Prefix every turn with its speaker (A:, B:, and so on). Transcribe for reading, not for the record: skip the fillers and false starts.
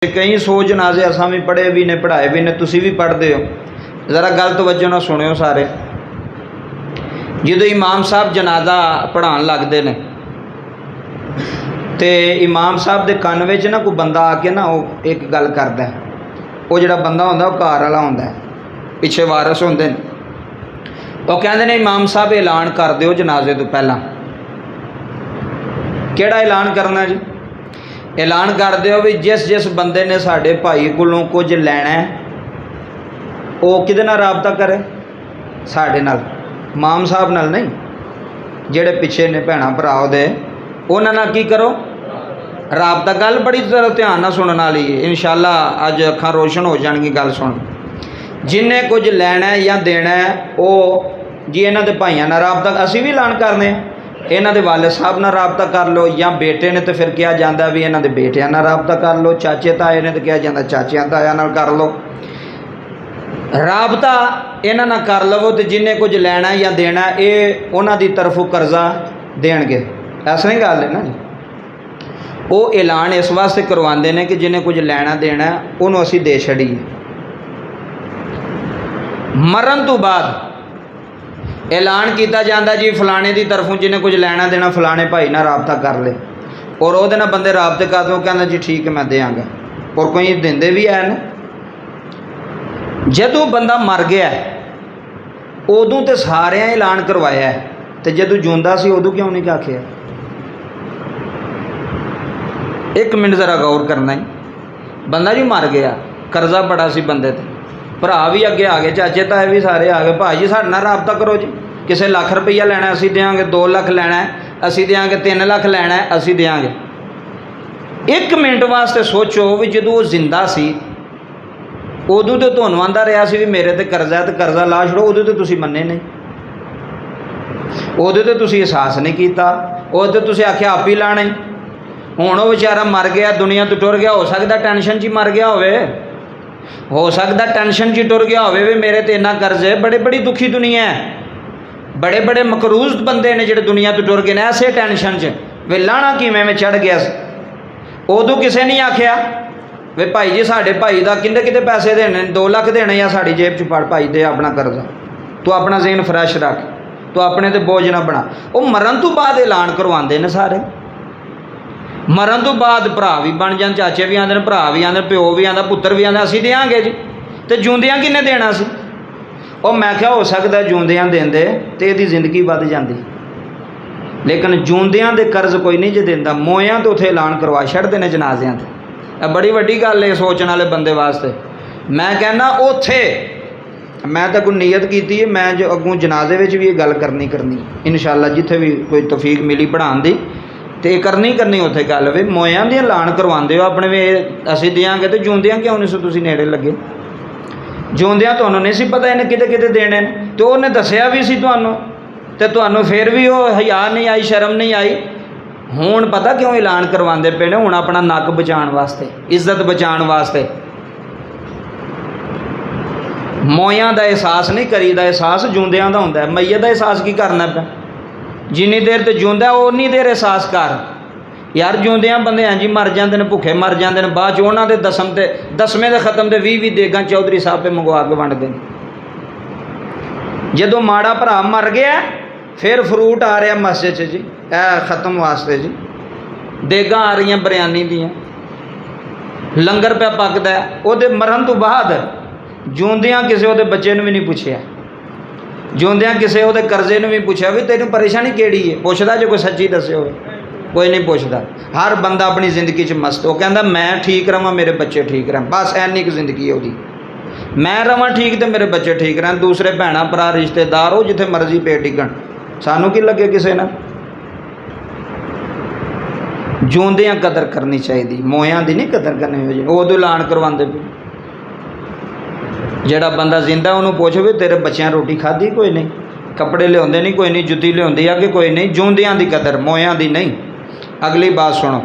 A: कई सौ जनाजे असां भी पढ़े भी ने पढ़ाए भी ने तुसी भी पढ़ते हो। ज़रा गल तवज्जो नाल सुनियो सारे। जो इमाम साहब जनाजा पढ़ान लगते हैं तो इमाम साहब के कन में ना कोई बंदा आके ना वो एक गल करता है। वो जो बंदा होंदा वो घर वाला होंदा है, पिछे वारस होंदे ने। वो कहते हैं इमाम साहब ऐलान कर दो जनाजे तो पहला। केड़ा ऐलान करना जी? ऐलान कर दो भी जिस जिस बंदे ने साढ़े भाई कोलों कुछ लैना है वो किहदे नाल राबता करे? साढ़े नाल, इमाम साहब नाल नहीं, जेड़े पिछे ने भैणां भरा दे उन्हां नाल की करो राबता। गल बड़ी तरह ध्यान नाल सुनने वाली है। इंशाअल्लाह अज अखां रोशन हो जाएगी। गल सुन, जिन्हें कुछ लैना है या देना है वो जी इन्हां दे भाइयां नाल राबता असीं भी ऐलान करने, इन्हां दे वालिद साहब नाल राबता कर लो, या बेटे ने तो फिर कहा जाता भी इन्हां दे बेटियां नाल राबता कर लो, चाचे ताए ने तो कहा जाता चाचियां ताया नाल कर लो। राबता इन्हां नाल कर लवो तो जिन्हें कुछ लैना या देना ये उन्हां दी तरफों कर्जा देणगे। ऐसा नहीं गल है ना जी। वो ऐलान इस वास्ते करवाते हैं कि जिन्हें कुछ लैना देना उन्होंने असीं दे छड़ीए। मरण तो बाद ऐलान किया जाता जी फलाने की तरफों जिन्हें कुछ लैना देना फलाने भाई नाल राबता कर ले, और वो नाल बंदे राबते कर दो, कहना जी ठीक है मैं देंगा, और कोई देंदे भी है ना। जदों बंदा मर गया उदों तो सारे ऐलान करवाया है, तो जदों जिंदा सी उदों क्यों नहीं आखिया? एक मिनट ज़रा गौर करना ही। बंदा जी मर गया, कर्जा बड़ा सी बंदे ते, भरा भी अगे आ गए, चाचे ताए भी सारे आ गए, भाई जी साडे नाल राबता करो जी, किसे लाख रुपया लैना असीं देंगे, 2 लाख लैना है असीं देंगे, 3 लाख लैना है असीं देंगे। एक मिनट वास्ते सोचो भी जदों वो जिंदा सी उदों तो तुहानूं आंदा रहा सी भी मेरे ते कर्जा है तो कर्जा ला छड़ो, उदों तो तुसीं मन्ने नहीं, उदों तो तुसीं एहसास नहीं किया, उदों तो तुसीं आख्या आप ही लाना ही। हुण वो बेचारा मर गया, दुनिया तो टुर गया, हो सकता टेंशन च मर गया होवे, हो सकता टेंशन च टुर गया होवे भी मेरे ते इन्ना कर्ज है। बड़े बड़ी दुखी दुनिया है, बड़े बड़े मकरूज बंदे ने जिहड़े दुनिया तो टुर गए ने ऐसे टेंशन च वे लाना किवें में चढ़ गया। उदों किसी नहीं आख्या वे भाई जी साढ़े भाई का किंदे किते पैसे देने, 2 लाख देने या साड़ी जेब च पड़ भाई दे अपना कर्जा, तू अपना ज़हन फ्रैश रख, तू अपने ते बोझ ना बना। वो मरण तो बाद ऐलान करवाते हैं सारे। मरण तो बाद भरा भी बन जान, चाचे भी आते हैं, भरा भी आते, प्यो भी आता, पुत्र भी आते, असीं देंगे जी। तो जिंदियां किन्ने देना सी? और मैं क्या हो सकता जिंदियां देंदे तो यदी जिंदगी वध जाती, लेकिन जिंदियां दे कर्ज कोई नहीं जे देंदा, मोयां तो उत्थे ऐलान करवा छड़दे ने जनाजियां ते। बड़ी वड्डी गल है सोचने वाले बंदे वास्ते। मैं कहना उत्थे मैं तो कोई नीयत की है, मैं जो अगों जनाजे में भी ये गल करनी इंशाअल्लाह, जिथे भी कोई तौफीक मिली पढ़ाने की तो करनी उत्थे गल वे मोयां दी ऐलान करवाते हो अपने वे असीं देंगे। तो जिंदियां क्यों नहीं सो तुसीं नेड़े लगे? जिंदियां तुहानूं नहीं सी पता इन्हें किते किते देने, तो उन्हें दसिया भी सी तुहानूं, ते तुहानूं फिर भी वो हया नहीं आई, शर्म नहीं आई। हुण पता क्यों ऐलान करवाते पे ने? हुण अपना नक बचाने वास्ते, इज्जत बचाने वास्ते। मोयां दा एहसास नहीं करीदा, एहसास जिंदियां दा हुंदा है। मैयत दा एहसास की करना पे? जिन्नी देर तो जिंदा उन्नी देर एहसास कर यार। जिंदियां बंदे इंज ही मर जाते हैं, भुखे मर जाते हैं, बाद च उन्होंने दसवें के खत्म के 20 देगां चौधरी साहब पे मंगवा के वंडते हैं। जदों माड़ा भरा मर गया फिर फ्रूट आ रहा मस्जिद च जी, खत्म वास्ते जी, देगां आ रही बिरयानी दियाँ, लंगर पे पकदा है। उहदे मरण तो बाद जिंदियां किसी उहदे बच्चे ने भी नहीं पूछया, जिंदियां किसी उहदे कर्जे ने भी पूछा भी तेनों परेशानी केड़ी है? पुछदा जो कोई सच्ची दसे हो? कोई नहीं पुछदा। हर बंदा अपनी जिंदगी च मस्त, वो कहता मैं ठीक रहां मेरे बच्चे ठीक रहन, बस इन्नी क जिंदगी है उसकी। मैं रवां ठीक तो मेरे बच्चे ठीक रहन, दूसरे भैणां भरा रिश्तेदार हो जिथे मर्जी पे टिकण, सानू की लगे किसी ना। जिंदियां कदर करनी चाहिए, मोयां दी नहीं कदर करनी। उदों ऐलान करवाते पे, जेड़ा बंदा जिंदा उन्होंने पुछ भी तेरे बच्चों रोटी खाधी? कोई नहीं। कपड़े लियाते नहीं? कोई नहीं। जुत्ती लियाती आ कि कोई नहीं। जिंदियां दी कदर, मोयां दी नहीं। अगली बात सुनो।